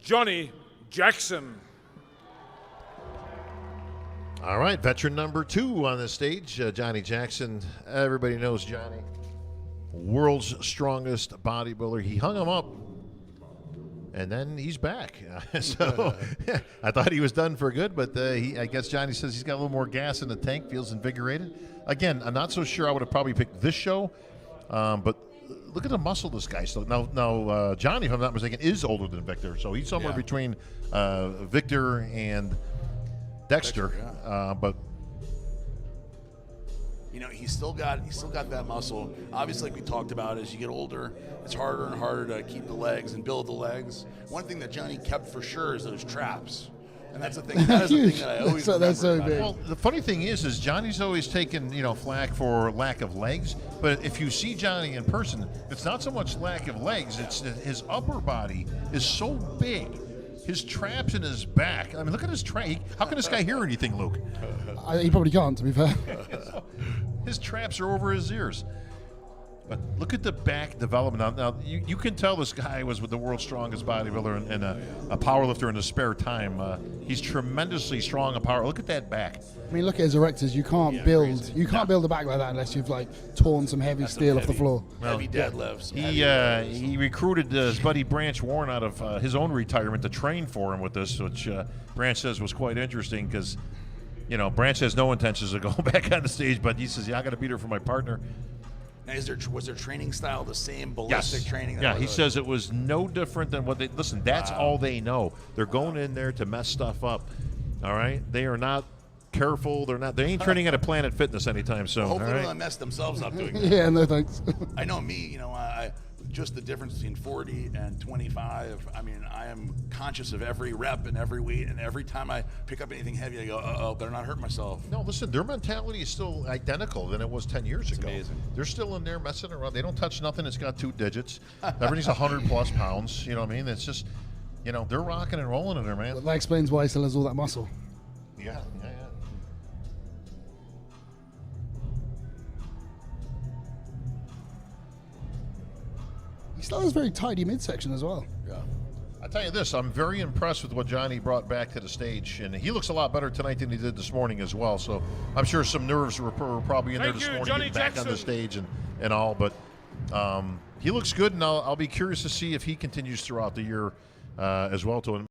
Johnnie Jackson. All right, veteran number 2 on the stage, Johnnie Jackson. Everybody knows Johnny. World's strongest bodybuilder. He hung him up, and then he's back. So I thought he was done for good, but I guess Johnny says he's got a little more gas in the tank, feels invigorated. Again, I'm not so sure I would have probably picked this show, but look at the muscle this guy. So now Johnny, if I'm not mistaken, is older than Victor, so he's somewhere between Victor and Dexter, but you know, he's still got that muscle. Obviously, like we talked about, as you get older, it's harder and harder to keep the legs and build the legs. One thing that Johnny kept for sure is those traps, and that's the thing. That is the thing that I always remember. That's so big. Well, the funny thing is Johnny's always taken flack for lack of legs, but if you see Johnny in person, it's not so much lack of legs; it's his upper body is so big. His traps in his back. I mean, look at his trap. How can this guy hear anything, Luke? He probably can't, to be fair. His traps are over his ears. But look at the back development. Now you can tell this guy was with the world's strongest bodybuilder and a power lifter in his spare time. He's tremendously strong and power. Look at that back. I mean, look at his erectors. You can't build a back like that unless you've torn some heavy steel off the floor. Heavy deadlifts. He recruited his buddy Branch Warren out of his own retirement to train for him with this, which Branch says was quite interesting because, Branch has no intentions of going back on the stage, but he says, I got to beat her for my partner. Now, was their training style the same ballistic training? Yeah, he says it was no different than what they... Listen, that's all they know. They're going in there to mess stuff up, all right? They are not careful. They ain't training at a Planet Fitness anytime soon. Hopefully all right? they don't mess themselves up doing that. Yeah, no thanks. I know me, just the difference between 40 and 25. I mean, I am conscious of every rep and every weight, and every time I pick up anything heavy, I go, uh-oh, better not hurt myself. No, listen, their mentality is still identical than it was 10 years ago. Amazing. They're still in there messing around. They don't touch nothing that's got 2 digits. Everything's 100-plus pounds. You know what I mean? It's just, they're rocking and rolling in there, man. Well, that explains why he still has all that muscle. Yeah. He still has very tidy midsection as well. Yeah. I'll tell you this, I'm very impressed with what Johnny brought back to the stage, and he looks a lot better tonight than he did this morning as well, so I'm sure some nerves were probably in there this morning, Johnnie getting back on the stage and all, but he looks good, and I'll be curious to see if he continues throughout the year as well to